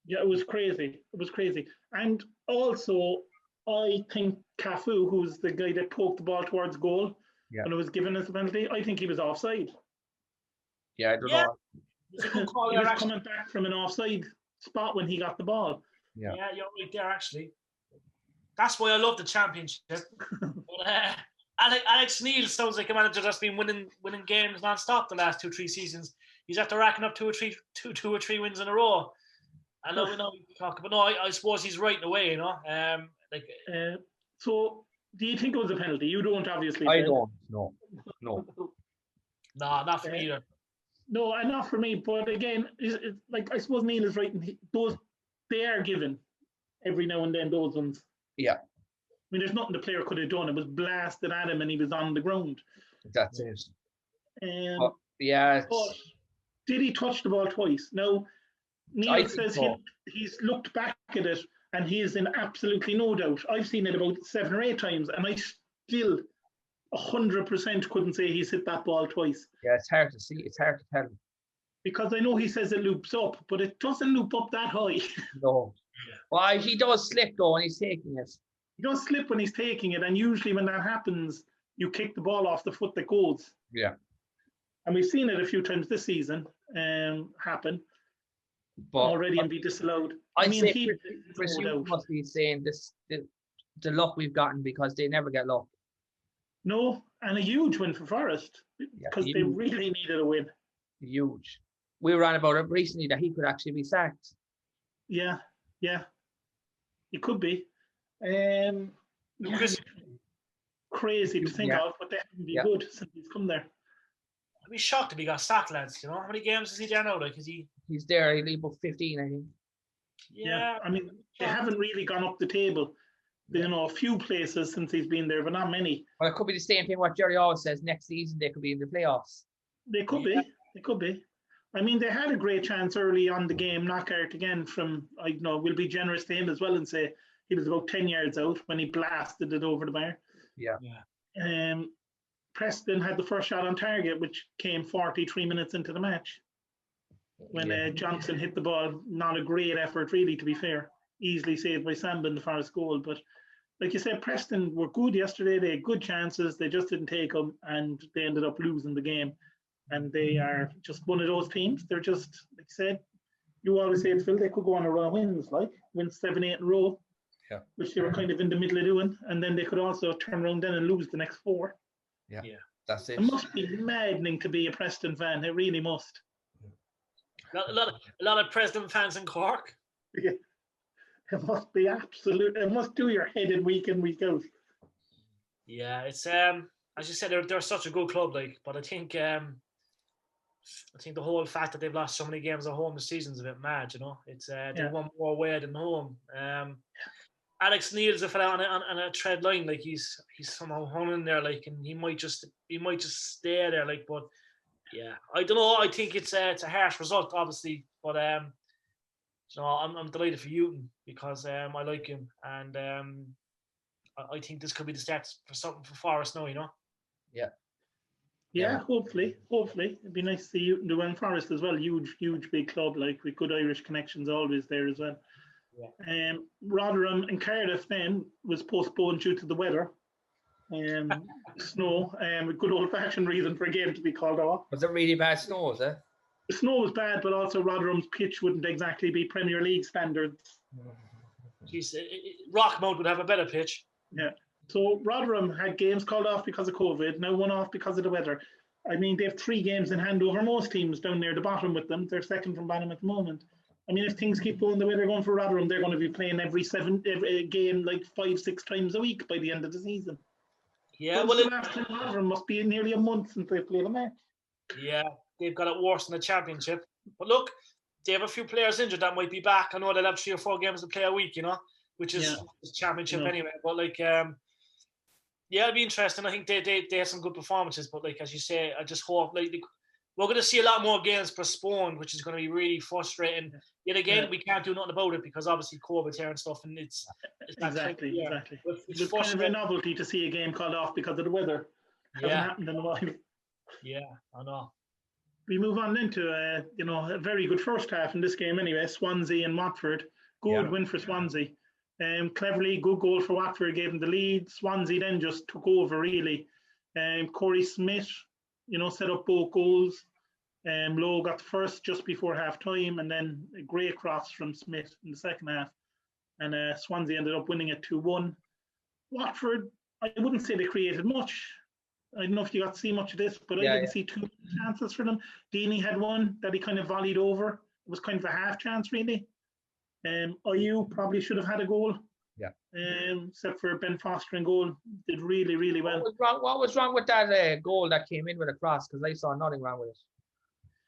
Yeah, it was crazy. It was crazy. And also, I think Cafu, who's the guy that poked the ball towards goal when it was given as a penalty, I think he was offside. Yeah, I don't know. He was coming back from an offside spot when he got the ball. Yeah, you're right there, actually. That's why I love the Championship. But, Alex Neil sounds like a manager that's been winning games non-stop the last 2-3 seasons. He's after racking up two or three wins in a row. I know we talk, but no, I suppose he's right in a way, you know. So, do you think it was a penalty? You don't, obviously. I don't. No. No, not for me either. No, and not for me. But again, like I suppose Neil is right. They are given every now and then, those ones. Yeah. I mean, there's nothing the player could have done. It was blasted at him, and he was on the ground. That's it. But But did he touch the ball twice? No. Neil says he's looked back at it, and he is in absolutely no doubt. I've seen it about 7 or 8 times, and I still 100% couldn't say he's hit that ball twice. Yeah, it's hard to see. It's hard to tell. Because I know he says it loops up, but it doesn't loop up that high. No. Well, he does slip though when he's taking it. He does slip when he's taking it, and usually when that happens, you kick the ball off the foot that goes. Yeah. And we've seen it a few times this season happen already and be disallowed. I mean, Chris, you must be saying the luck we've gotten because they never get luck. No, and a huge win for Forest because they really needed a win. Huge. We were on about it recently that he could actually be sacked. Yeah, he could be. Crazy to think of, but they haven't been good since he's come there. I'd be shocked if he got sacked, lads. You know, how many games is he there now? Like, He's there. He'll be about 15, I think. Yeah, I mean, they haven't really gone up the table. You know, a few places since he's been there, but not many. Well, it could be the same thing what Jerry always says. Next season, they could be in the playoffs. They could be. They could be. I mean, they had a great chance early on the game, knockout again from, we'll be generous to him as well and say he was about 10 yards out when he blasted it over the bar. Yeah. Preston had the first shot on target, which came 43 minutes into the match. When Johnson hit the ball, not a great effort, really, to be fair. Easily saved by Samba in the Forest goal. But like you said, Preston were good yesterday. They had good chances. They just didn't take them, and they ended up losing the game. And they are just one of those teams. They're just, like you said, you always say, Phil, they could go on a run of wins, win 7-8 in a row, which they were kind of in the middle of doing. And then they could also turn around then and lose the next 4. Yeah, that's it. It must be maddening to be a Preston fan. It really must. A lot of Preston fans in Cork. Yeah. It must be absolute. It must do your head in week out. Yeah, it's as you said, they're such a good club, but I think the whole fact that they've lost so many games at home this season is a bit mad. You know, it's they won more away than home. Alex Neil's a fella on a tread line, he's somehow hung in there, and he might just stay there, but yeah, I don't know. I think it's a harsh result, obviously, but I'm delighted for Houghton because I like him, and I think this could be the start for something for Forest now, you know. Yeah, hopefully it'd be nice to see Houghton do well. Forest as well, huge big club, with good Irish connections always there as well. Rotherham and Cardiff then was postponed due to the weather. Snow, a good old-fashioned reason for a game to be called off. Was it really bad snow, was it? The snow was bad, but also Rotherham's pitch wouldn't exactly be Premier League standards. Jeez, Rockmount would have a better pitch. Yeah. So Rotherham had games called off because of COVID, now one off because of the weather. I mean, they have 3 games in hand over most teams down near the bottom with them. They're second from bottom at the moment. I mean, if things keep going the way they're going for Rotherham, they're going to be playing every game like 5-6 times a week by the end of the season. Yeah, well, the last time Rotherham must be nearly a month since they played a match. Yeah, they've got it worse in the Championship. But look, they have a few players injured that might be back. I know they'll have 3 or 4 games to play a week, which is Championship anyway. But like, yeah, it'll be interesting. I think they have some good performances. But like as you say, I just hope we're going to see a lot more games postponed, which is going to be really frustrating. Yet again, we can't do nothing about it because obviously COVID's here and stuff, and it's exactly. It's kind of a novelty to see a game called off because of the weather. Hasn't happened in a while. Yeah, I know. We move on into a very good first half in this game anyway. Swansea and Watford. Good win for Swansea. Cleverly, good goal for Watford, gave them the lead. Swansea then just took over really. Corey Smith, set up both goals. Lowe got the first just before half time, and then a great cross from Smith in the second half. And Swansea ended up winning it 2-1. Watford, I wouldn't say they created much. I don't know if you got to see much of this, but I didn't see too many chances for them. Deeney had one that he kind of volleyed over. It was kind of a half chance, really. IU probably should have had a goal. Yeah. Except for Ben Foster in goal. Did really, really well. What was wrong with that goal that came in with a cross? Because I saw nothing wrong with it.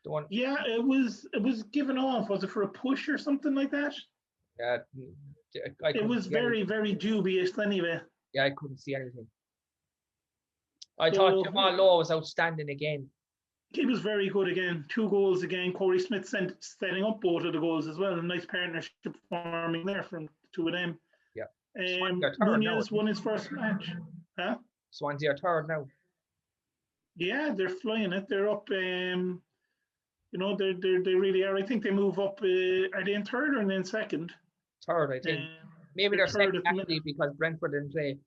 The one. Yeah, it was given off. Was it for a push or something like that? Yeah. It was very, very dubious anyway. Yeah, I couldn't see anything. I thought Jamal Lowe was outstanding again. He was very good again. 2 goals again. Corey Smith setting up both of the goals as well. A nice partnership forming there from the 2 of them. Yeah. Nunez won his first match. Huh? Swansea are third now. Yeah, they're flying it. They're up. They really are. I think they move up. Are they in third or in second? Third, I think. Maybe they're second actually because Brentford didn't play.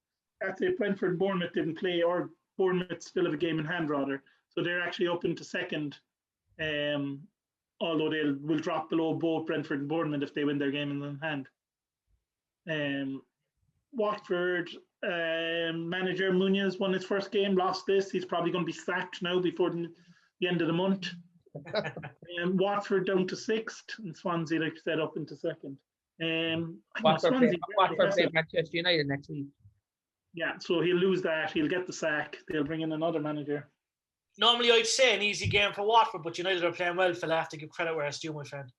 That's it. Brentford and Bournemouth didn't play, or Bournemouth still have a game in hand rather. So they're actually up into second, although they will drop below both Brentford and Bournemouth if they win their game in hand. Watford manager Munoz won his first game, lost this. He's probably going to be sacked now before the end of the month. Watford down to 6th, and Swansea, like you said, up into 2nd. Watford play Manchester United next week. Yeah, so he'll lose that. He'll get the sack. They'll bring in another manager. Normally, I'd say an easy game for Watford, but United are playing well. Phil, I have to give credit where it's due, my friend.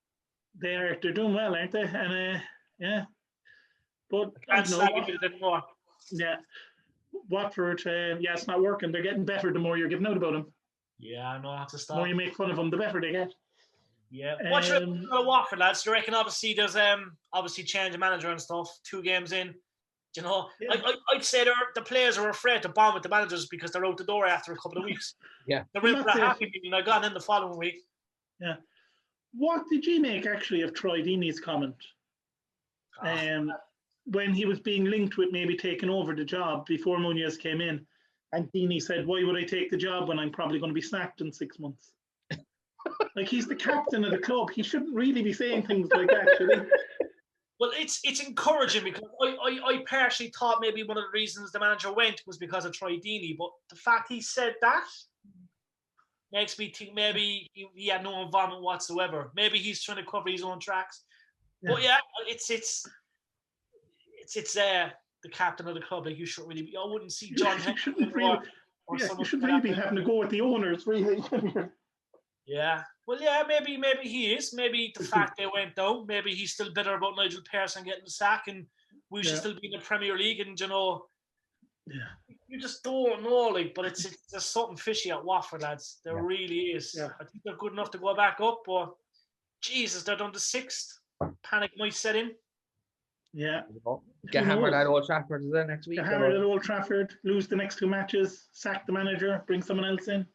They're doing well, aren't they? And yeah, but I can't slag a bit anymore. Yeah, Watford. It's not working. They're getting better the more you're giving out about them. Yeah, I know. I have to stop. The more you make fun of them, the better they get. Yeah. What's your opinion on Watford, lads? Do you reckon obviously there's obviously change of manager and stuff? 2 games in. I'd say the players are afraid to bond with the managers because they're out the door after a couple of weeks. Yeah. They're in for a happy meeting. They're gone in the following week. Yeah. What did you make actually of Troy Deeney's comment? When he was being linked with maybe taking over the job before Munoz came in, and Deeney said, "Why would I take the job when I'm probably going to be sacked in 6 months?" Like, he's the captain of the club. He shouldn't really be saying things like that, should he? Well, it's encouraging because I personally thought maybe one of the reasons the manager went was because of Troy Deeney, but the fact he said that makes me think maybe he had no involvement whatsoever. Maybe he's trying to cover his own tracks. Yeah. But yeah, it's the captain of the club. Like, you should really. I wouldn't see John. You shouldn't really be having to go with the owners, really. Yeah. Well, yeah, maybe he is. Maybe the fact they went down, maybe he's still bitter about Nigel Pearson getting the sack and we should still be in the Premier League and, you just don't know, like, but there's something fishy at Watford, lads. There really is. Yeah. I think they're good enough to go back up, but Jesus, they're down to 6th. Panic might set in. Yeah. Get hammered at Old Trafford next week. Get hammered at Old Trafford, lose the next 2 matches, sack the manager, bring someone else in.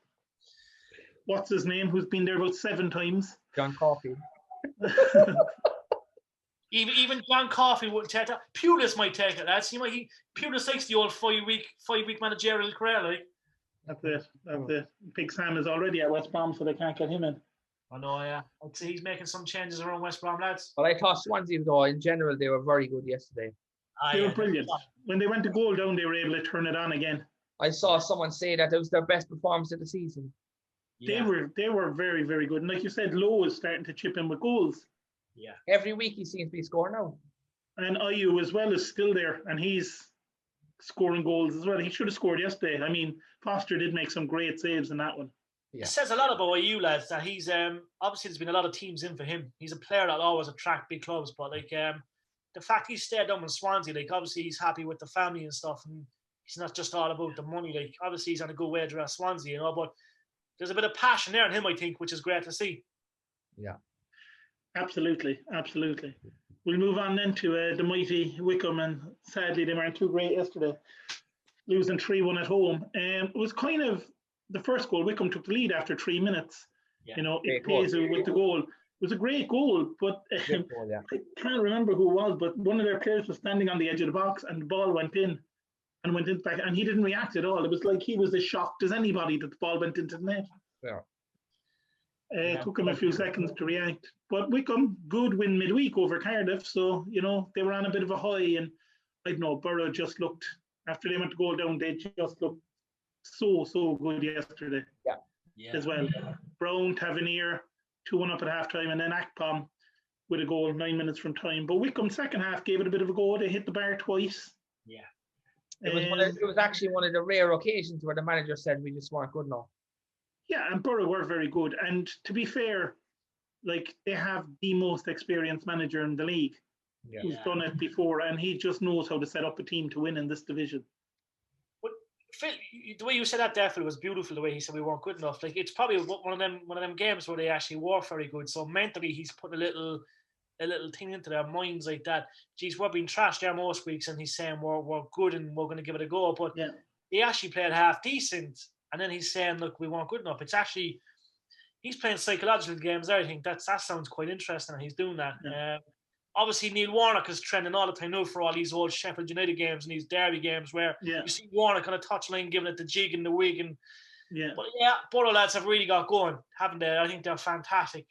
What's his name? Who's been there about 7 times? John Coffey. Even John Coffey wouldn't take that. Pulis might take it, lads. Pulis likes the old 5-week managerial career, like. That's it. Big Sam is already at West Brom, so they can't get him in. I know, yeah. I'd say he's making some changes around West Brom, lads. But I thought Swansea, though, in general, they were very good yesterday. They were brilliant. When they went to goal down, they were able to turn it on again. I saw someone say that it was their best performance of the season. Yeah. They were very, very good. And like you said, Lowe is starting to chip in with goals. Yeah. Every week he seems to be scoring now. And Ayew as well is still there, and he's scoring goals as well. He should have scored yesterday. I mean, Foster did make some great saves in that one. Yeah. It says a lot about Ayew, lads, that he's obviously there's been a lot of teams in for him. He's a player that always attract big clubs, but like the fact he stayed down in Swansea, like obviously he's happy with the family and stuff, and he's not just all about the money. Like obviously he's on a good wage at Swansea, you know, but there's a bit of passion there in him, I think, which is great to see. Yeah. Absolutely. We'll move on then to the mighty Wycombe, and sadly they weren't too great yesterday, losing 3-1 at home. It was kind of the first goal. Wycombe took the lead after 3 minutes. Yeah. You know, it pays with the goal. It was a great goal, but I can't remember who it was, but one of their players was standing on the edge of the box and the ball went in back, and he didn't react at all. It was like he was as shocked as anybody that the ball went into the net. Yeah. It took him a few seconds to react. But Wycombe, good win midweek over Cardiff. So, you know, they were on a bit of a high. And I don't know, Borough just looked, after they went to goal down, they just looked so good yesterday as well. Yeah. Brown, Tavernier, 2-1 up at half-time, and then Akpom with a goal 9 minutes from time. But Wycombe, second half, gave it a bit of a go. They hit the bar twice. Yeah. It was actually one of the rare occasions where the manager said we just weren't good enough. Yeah, and Borough were very good. And to be fair, like they have the most experienced manager in the league who's done it before, and he just knows how to set up a team to win in this division. But Phil, the way you said that, definitely was beautiful. The way he said we weren't good enough. Like it's probably one of them games where they actually were very good. So mentally, he's put a little thing into their minds like that. Geez, we're being trashed there most weeks, and he's saying we're good and we're going to give it a go. But they actually played half decent. And then he's saying, look, we weren't good enough. It's actually, he's playing psychological games there. I think that sounds quite interesting, and he's doing that. Yeah. Obviously, Neil Warnock is trending all the time now for all these old Sheffield United games and these derby games where you see Warnock on a touchline giving it the jig and the wig. And, but Borough lads have really got going, haven't they? I think they're fantastic.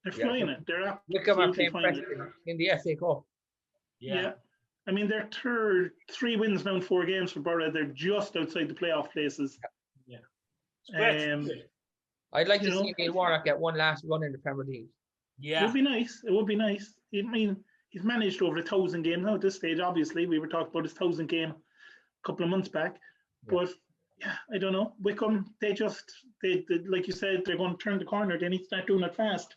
They're flying it. They're absolutely flying it. In the FA Cup. Yeah. I mean, they're 3 wins now in 4 games for Borough. They're just outside the playoff places. Yeah. I'd like to see Neil Warnock get one last run in the Premier League. Yeah. It would be nice. I mean, he's managed over 1,000 games now at this stage, obviously. We were talking about his 1,000 game a couple of months back. But, I don't know. Wycombe, they like you said, they're going to turn the corner. They need to start doing it fast.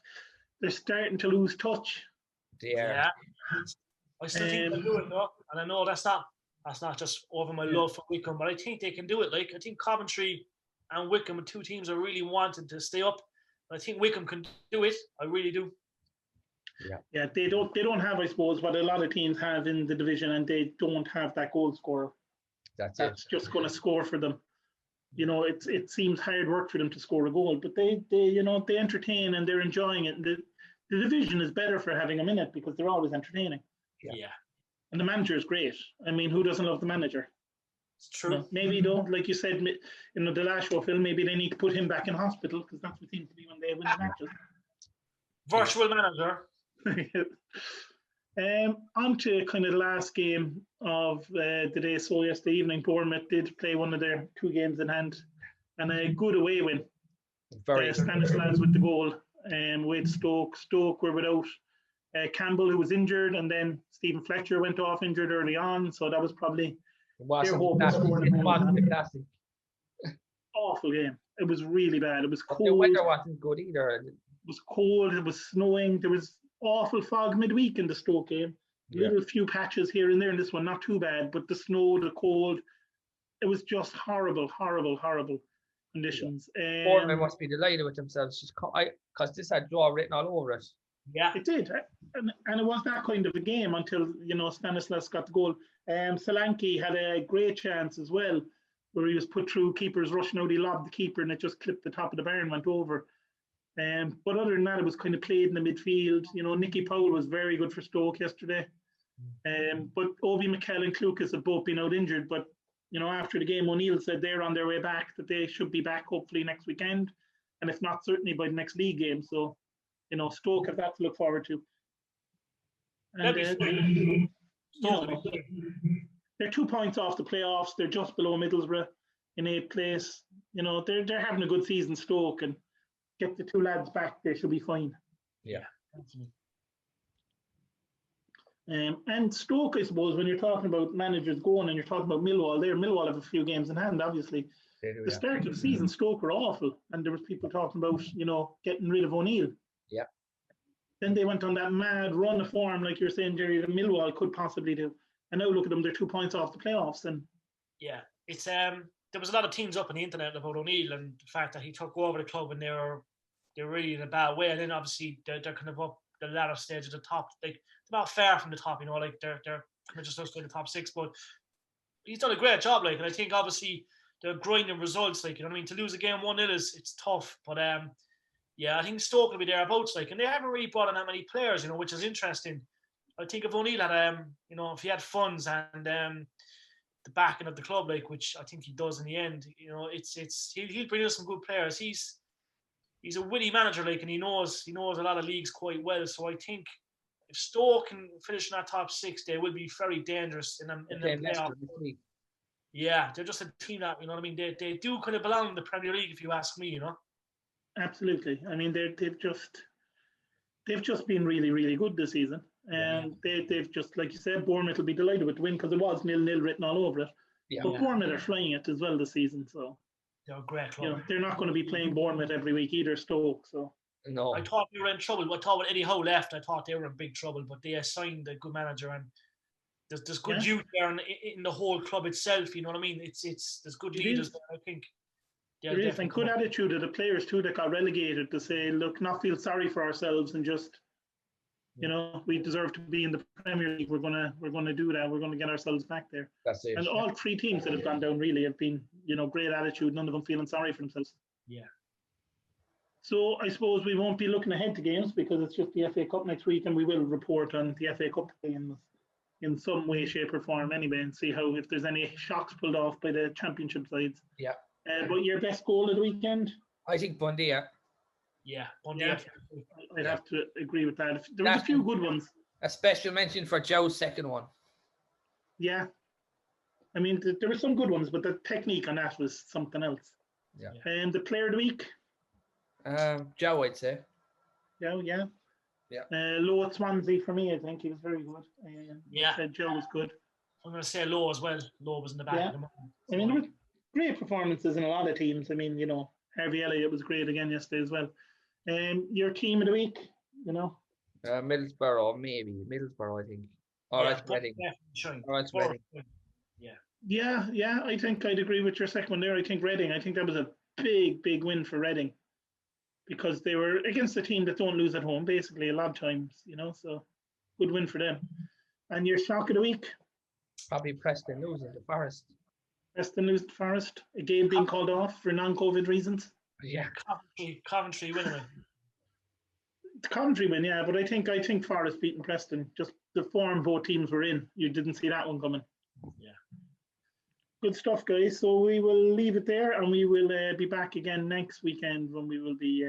They're starting to lose touch. Yeah. I still think they'll do it, though. And I know that's not just over my love for Wycombe, but I think they can do it. Like I think Coventry and Wycombe are 2 teams are really wanting to stay up. I think Wycombe can do it. I really do. Yeah, they don't have, I suppose, what a lot of teams have in the division, and they don't have that goal scorer. That's just going to score for them. You know, it seems hard work for them to score a goal, but they entertain and they're enjoying it. And the division is better for having them in it because they're always entertaining. Yeah. And the manager is great. I mean, who doesn't love the manager? It's true. You know, maybe though, like you said, the last show, Phil, maybe they need to put him back in hospital because that's what seems to be when they win the matches. Virtual manager. On to kind of the last game of the day. So yesterday evening, Bournemouth did play one of their 2 games in hand, and a good away win. Stanislas with the goal. With Stoke were without Campbell, who was injured, and then Stephen Fletcher went off injured early on, so that was probably their hope. Awful game. It was really bad. It was cold. The weather wasn't good either. It was cold. It was snowing. There was awful fog midweek in the Stoke game. Little few patches here and there in this one, not too bad, but the snow, the cold, it was just horrible conditions. Bournemouth must be delighted with themselves because this had draw written all over it. Yeah, it did, and it was that kind of a game until Stanislas got the goal. Solanke had a great chance as well, where he was put through, keepers rushing out, he lobbed the keeper, and it just clipped the top of the bar and went over. But other than that, it was kind of played in the midfield. Nicky Powell was very good for Stoke yesterday. But Obi Mikel and Clucas have both been out injured. But after the game, O'Neill said they're on their way back, that they should be back hopefully next weekend, and if not, certainly by the next league game. So. Stoke have that to look forward to. And they're 2 points off the playoffs. They're just below Middlesbrough in 8th place. They're having a good season, Stoke, and get the 2 lads back, they should be fine. Yeah. And Stoke, I suppose, when you're talking about managers going and you're talking about Millwall have a few games in hand, obviously. The start of the season, Stoke were awful, and there was people talking about, getting rid of O'Neill. Yeah. Then they went on that mad run of form, like you're saying, Jerry, that Millwall could possibly do. And now look at them, they're 2 points off the playoffs. And yeah, it's there was a lot of teams up on the internet about O'Neill and the fact that he took over the club and they were really in a bad way. And then obviously they're kind of up the latter stage of the top. Like they're not far from the top, like they're kind of just outside the top 6. But he's done a great job, like, and I think obviously they're grinding results, like, to lose a game 1-0 it's tough. But yeah, I think Stoke will be thereabouts, like, and they haven't really brought in that many players, which is interesting. I think if O'Neill had if he had funds and the backing of the club, like, which I think he does in the end, he'll bring us some good players. He's a witty manager, like, and he knows a lot of leagues quite well. So I think if Stoke can finish in that top 6, they will be very dangerous in the playoff. Yeah, they're just a team that, they do kind of belong in the Premier League, if you ask me, Absolutely. They've just been really, really good this season. And they've just, like you said, Bournemouth will be delighted with the win because it was 0-0 written all over it. Yeah. But Bournemouth are flying it as well this season, so they're a great club. They're not going to be playing Bournemouth every week either, Stoke. So no, I thought they were in trouble. I thought when Eddie Howe left, I thought they were in big trouble. But they assigned a good manager, and there's good youth there in the whole club itself. You know what I mean? There's good leaders there, I think. There is, and good attitude of the players too that got relegated to say, look, not feel sorry for ourselves and just, we deserve to be in the Premier League. We're gonna do that. We're gonna get ourselves back there. That's it. And all 3 teams that have gone down really have been, great attitude. None of them feeling sorry for themselves. Yeah. So I suppose we won't be looking ahead to games because it's just the FA Cup next week, and we will report on the FA Cup games in some way, shape, or form anyway, and see if there's any shocks pulled off by the Championship sides. Yeah. But your best goal of the weekend? I think Bunedia. Yeah, Bunedia. I'd have to agree with that. There was a few good ones. A special mention for Joe's second one. Yeah. There were some good ones, but the technique on that was something else. Yeah. And the player of the week? Joe, I'd say. Joe, yeah. Yeah. Lowe at Swansea for me, I think he was very good. Yeah. Said Joe was good. I'm going to say Lowe as well. Lowe was in the back of the moment. There were great performances in a lot of teams. Harvey Elliott was great again yesterday as well. Your team of the week, Middlesbrough, maybe. Middlesbrough, I think. All right, Reading. All right, Reading. Yeah, I think I'd agree with your second one there. I think that was a big, big win for Reading because they were against a team that don't lose at home, basically, a lot of times, so good win for them. And your shock of the week? Probably Preston losing to Forest. Preston lose to Forest. A game being called off for non-COVID reasons. Yeah. Coventry win. The Coventry win, yeah, but I think Forest beating Preston. Just the form both teams were in. You didn't see that one coming. Yeah. Good stuff, guys. So we will leave it there, and we will be back again next weekend when we will be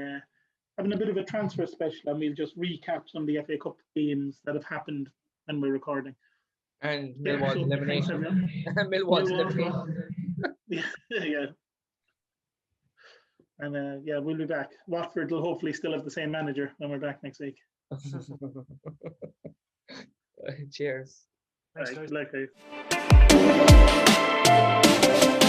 having a bit of a transfer special, and we'll just recap some of the FA Cup games that have happened when we're recording. And Millwall's elimination. Millwall's elimination. Yeah. And we'll be back. Watford will hopefully still have the same manager when we're back next week. Cheers. Thanks, guys.